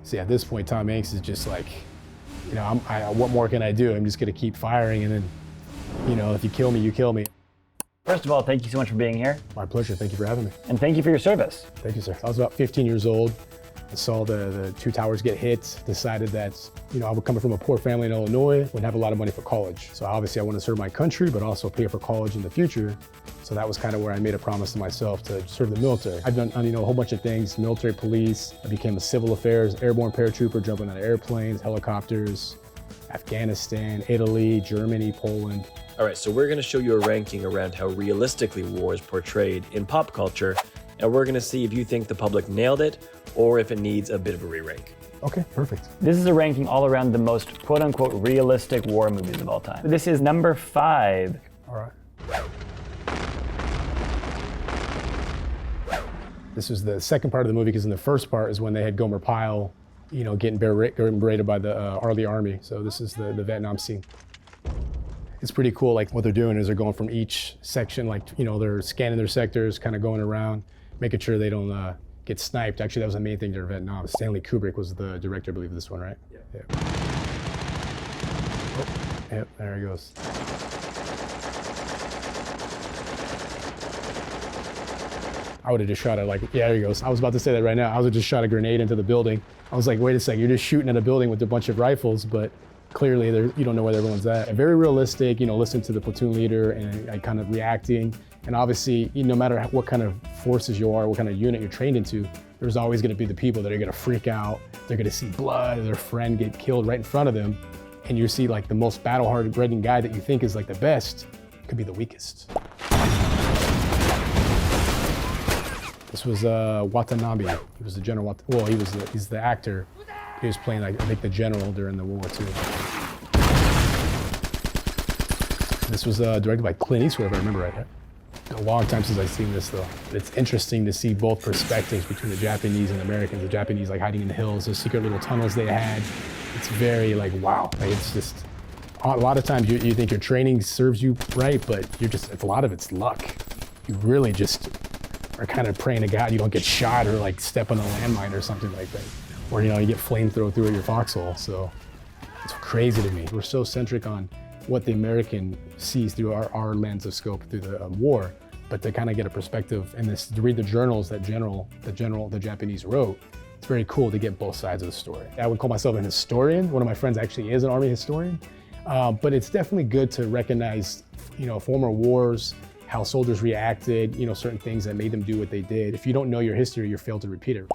See, at this point, Tom Hanks is just like, what more can I do? I'm just gonna keep firing, and then, if you kill me, you kill me. First of all, thank you so much for being here. My pleasure, thank you for having me. And thank you for your service. Thank you, sir. I was about 15 years old. I saw the two towers get hit, decided that, I was coming from a poor family in Illinois, wouldn't have a lot of money for college. So obviously I want to serve my country, but also pay for college in the future. So that was kind of where I made a promise to myself to serve the military. I've done, a whole bunch of things, military police. I became a civil affairs, airborne paratrooper, jumping out of airplanes, helicopters, Afghanistan, Italy, Germany, Poland. All right, so we're gonna show you a ranking around how realistically war is portrayed in pop culture, and we're gonna see if you think the public nailed it or if it needs a bit of a re-rank. Okay, perfect. This is a ranking all around the most quote-unquote realistic war movies of all time. This is number 5. All right. This was the second part of the movie, because in the first part is when they had Gomer Pyle, getting berated by the Army Army. So this is the Vietnam scene. It's pretty cool. Like, what they're doing is they're going from each section, they're scanning their sectors, kind of going around, making sure they don't get sniped. Actually, that was the main thing during Vietnam. Stanley Kubrick was the director, I believe, of this one, right? Yeah. Oh, yep, there he goes. I would have just shot it there he goes. I was about to say that right now. I would have just shot a grenade into the building. I was like, wait a second, you're just shooting at a building with a bunch of rifles, but clearly you don't know where everyone's at. Very realistic, listen to the platoon leader and kind of reacting. And obviously, no matter what kind of forces you are, what kind of unit you're trained into, there's always gonna be the people that are gonna freak out. They're gonna see blood, their friend get killed right in front of them. And you see the most battle-hardened guy that you think is the best could be the weakest. This was Watanabe. He was the general. He's the actor. He was playing, I think, the general during the World War II. This was directed by Clint Eastwood, if I remember right. A long time since I've seen this, though. It's interesting to see both perspectives between the Japanese and Americans. The Japanese hiding in the hills, those secret little tunnels they had. It's very wow. It's just a lot of times you think your training serves you right, but a lot of it's luck. You really just are kind of praying to God you don't get shot or step on a landmine or something like that. Or you get flamethrower through your foxhole. So it's crazy to me. We're so centric on what the American sees through our lens of scope through the war, but to kind of get a perspective and to read the journals that the Japanese wrote, it's very cool to get both sides of the story. I would call myself an historian. One of my friends actually is an Army historian, but it's definitely good to recognize, former wars, how soldiers reacted, certain things that made them do what they did. If you don't know your history, you're failed to repeat it.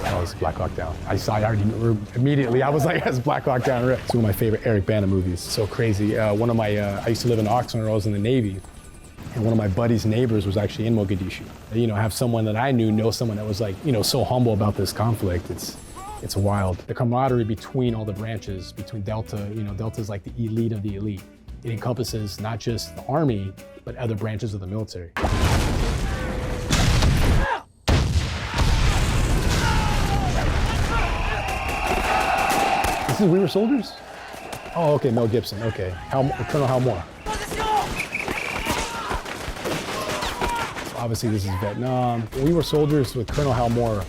Oh, it's Black Hawk Down. I already knew immediately. I was like, that's Black Hawk Down. It's one of my favorite Eric Bana movies. So crazy. I used to live in Oxford when I was in the Navy. And one of my buddy's neighbors was actually in Mogadishu. Have someone that I knew know someone that was so humble about this conflict. It's wild. The camaraderie between all the branches, between Delta, Delta's the elite of the elite. It encompasses not just the Army, but other branches of the military. This is We Were Soldiers? Oh, okay, Mel Gibson, okay. Colonel Hal Moore. Obviously this is Vietnam. We Were Soldiers with Colonel Hal Moore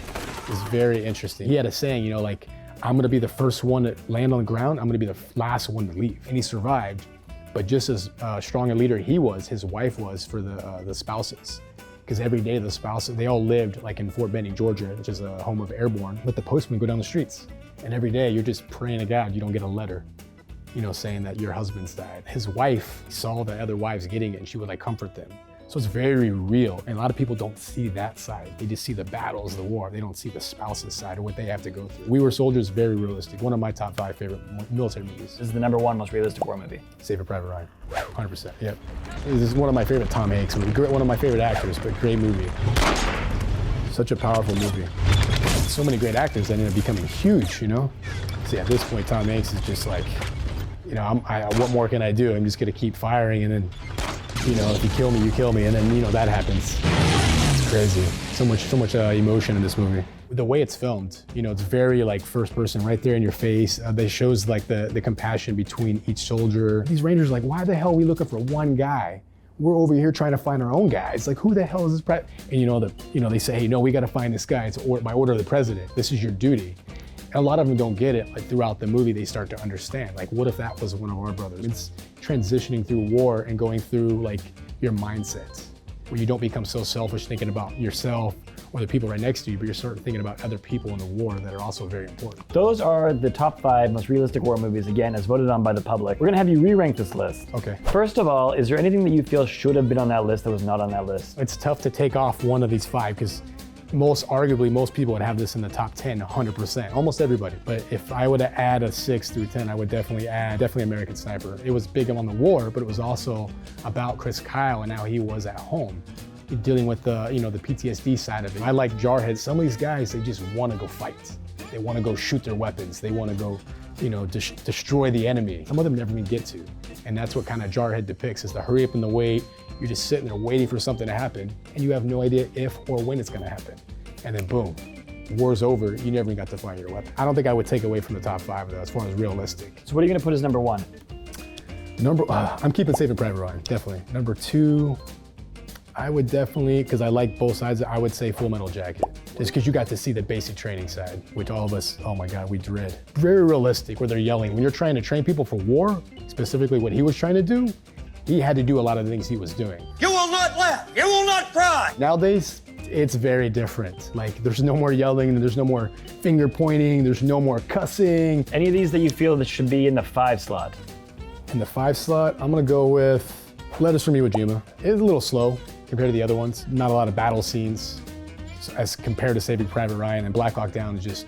is very interesting. He had a saying, I'm gonna be the first one to land on the ground, I'm gonna be the last one to leave. And he survived. But just as strong a leader he was, his wife was for the spouses. Because every day the spouses, they all lived in Fort Benning, Georgia, which is a home of airborne. But the postmen go down the streets. And every day you're just praying to God you don't get a letter, saying that your husband's died. His wife saw the other wives getting it and she would comfort them. So it's very real. And a lot of people don't see that side. They just see the battles, the war. They don't see the spouse's side or what they have to go through. We Were Soldiers, very realistic. One of my top 5 favorite military movies. This is the number 1 most realistic war movie. Saving Private Ryan, 100%, yep. This is one of my favorite Tom Hanks movies. One of my favorite actors, but great movie. Such a powerful movie. So many great actors that ended up becoming huge, See, at this point, Tom Hanks is just what more can I do? I'm just gonna keep firing, and then if you kill me, you kill me, and then that happens. It's crazy. So much emotion in this movie. The way it's filmed, it's very first person, right there in your face. That shows the compassion between each soldier. These Rangers why the hell are we looking for one guy We're over here trying to find our own guys. Like, who the hell is this president? And they say, hey, no, we got to find this guy. It's by order of the president. This is your duty. And a lot of them don't get it. Like, throughout the movie, they start to understand. Like, what if that was one of our brothers? It's transitioning through war and going through like your mindset, where you don't become so selfish thinking about yourself or the people right next to you, but you're sort of thinking about other people in the war that are also very important. Those are the top 5 most realistic war movies, again, as voted on by the public. We're gonna have you re-rank this list. Okay. First of all, is there anything that you feel should have been on that list that was not on that list? It's tough to take off one of these 5 because arguably most people would have this in the top 10, 100%, almost everybody. But if I were to add a 6 through 10, I would definitely add American Sniper. It was big on the war, but it was also about Chris Kyle and how he was at home, dealing with the PTSD side of it. I like Jarhead. Some of these guys, they just want to go fight. They want to go shoot their weapons. They want to go, destroy the enemy. Some of them never even get to. And that's what kind of Jarhead depicts, is the hurry up and the wait. You're just sitting there waiting for something to happen, and you have no idea if or when it's going to happen. And then boom, war's over. You never even got to find your weapon. I don't think I would take away from the top 5 though, as far as realistic. So what are you going to put as number 1? I'm keeping Saving Private Ryan, definitely. Number 2, I would definitely, because I like both sides, I would say Full Metal Jacket. Just because you got to see the basic training side, which all of us, oh my God, we dread. Very realistic, where they're yelling. When you're trying to train people for war, specifically what he was trying to do, he had to do a lot of the things he was doing. You will not laugh. You will not cry. Nowadays, it's very different. Like, there's no more yelling, there's no more finger pointing, there's no more cussing. Any of these that you feel that should be in the 5 slot? In the 5 slot, I'm gonna go with Letters from Iwo Jima. It's a little slow compared to the other ones. Not a lot of battle scenes as compared to Saving Private Ryan, and Black Hawk Down is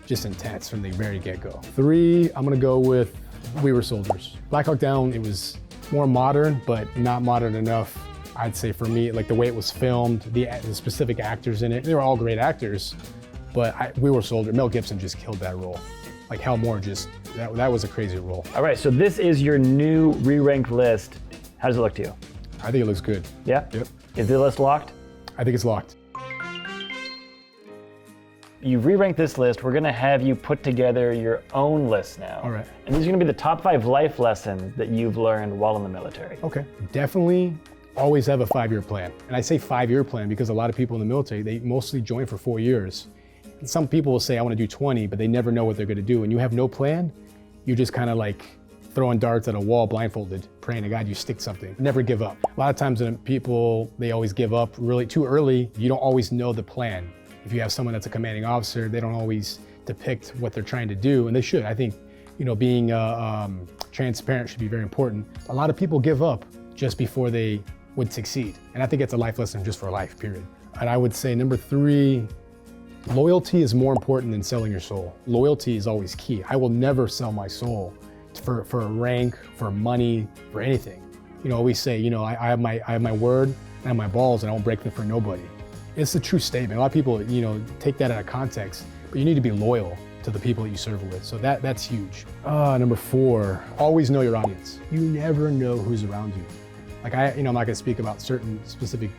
just intense from the very get-go. 3, I'm gonna go with We Were Soldiers. Black Hawk Down, it was more modern, but not modern enough, I'd say, for me. Like, the way it was filmed, the specific actors in it, they were all great actors, but We Were Soldiers, Mel Gibson just killed that role. Like, Hal Moore that was a crazy role. All right, so this is your new re-ranked list. How does it look to you? I think it looks good. Yeah? Yep. Is the list locked? I think it's locked. You've re-ranked this list. We're gonna have you put together your own list now. All right. And these are gonna be the top 5 life lessons that you've learned while in the military. Okay. Definitely always have a 5-year plan. And I say 5-year plan because a lot of people in the military, they mostly join for 4 years. And some people will say, I wanna do 20, but they never know what they're gonna do. And you have no plan, you're just kind of like throwing darts at a wall blindfolded, praying to God you stick something. Never give up. A lot of times when people, they always give up really too early. You don't always know the plan. If you have someone that's a commanding officer, they don't always depict what they're trying to do, and they should. I think, being transparent should be very important. A lot of people give up just before they would succeed, and I think it's a life lesson just for life, period. And I would say number 3, loyalty is more important than selling your soul. Loyalty is always key. I will never sell my soul for a rank, for money, for anything. We say, I have my word, and I have my balls, and I won't break them for nobody. It's a true statement. A lot of people, take that out of context, but you need to be loyal to the people that you serve with. So that's huge. Number 4, always know your audience. You never know who's around you. Like, I'm not gonna speak about certain specific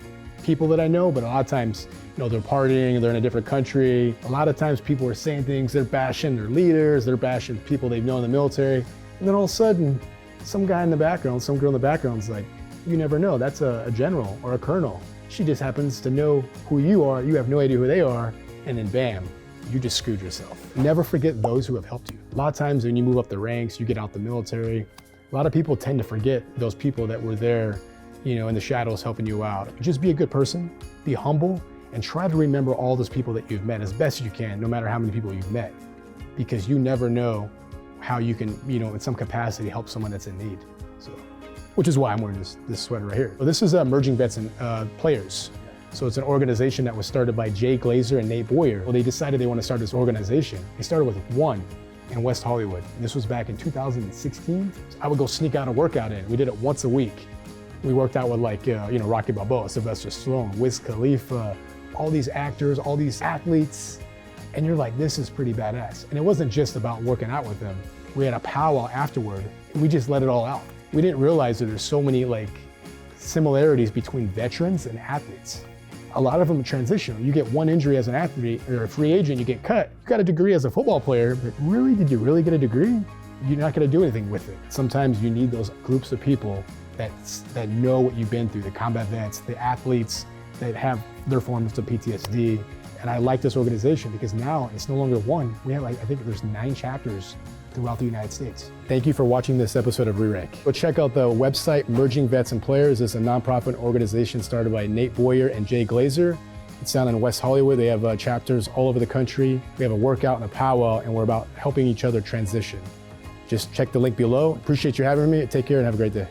people that I know, but a lot of times, they're partying, they're in a different country. A lot of times people are saying things, they're bashing their leaders, they're bashing people they've known in the military. And then all of a sudden, some guy in the background, some girl in the background is like, you never know, that's a general or a colonel. She just happens to know who you are, you have no idea who they are, and then bam, you just screwed yourself. Never forget those who have helped you. A lot of times when you move up the ranks, you get out the military, a lot of people tend to forget those people that were there, in the shadows helping you out. Just be a good person, be humble, and try to remember all those people that you've met as best you can, no matter how many people you've met, because you never know how you can, in some capacity help someone that's in need. So, which is why I'm wearing this sweater right here. So this is Emerging Vets and Players. So it's an organization that was started by Jay Glazer and Nate Boyer. Well, they decided they want to start this organization. They started with one in West Hollywood. And this was back in 2016. I would go sneak out a workout in. We did it once a week. We worked out with Rocky Balboa, Sylvester Stallone, Wiz Khalifa, all these actors, all these athletes. And you're like, this is pretty badass. And it wasn't just about working out with them. We had a powwow afterward. We just let it all out. We didn't realize that there's so many similarities between veterans and athletes. A lot of them are transitional. You get one injury as an athlete or a free agent, you get cut. You got a degree as a football player, but really, did you really get a degree? You're not gonna do anything with it. Sometimes you need those groups of people that know what you've been through, the combat vets, the athletes that have their forms of PTSD. And I like this organization because now it's no longer one. We have, I think there's 9 chapters throughout the United States. Thank you for watching this episode of ReRank. Go check out the website, Merging Vets and Players. It's a nonprofit organization started by Nate Boyer and Jay Glazer. It's down in West Hollywood. They have chapters all over the country. We have a workout and a powwow, and we're about helping each other transition. Just check the link below. Appreciate you having me. Take care and have a great day.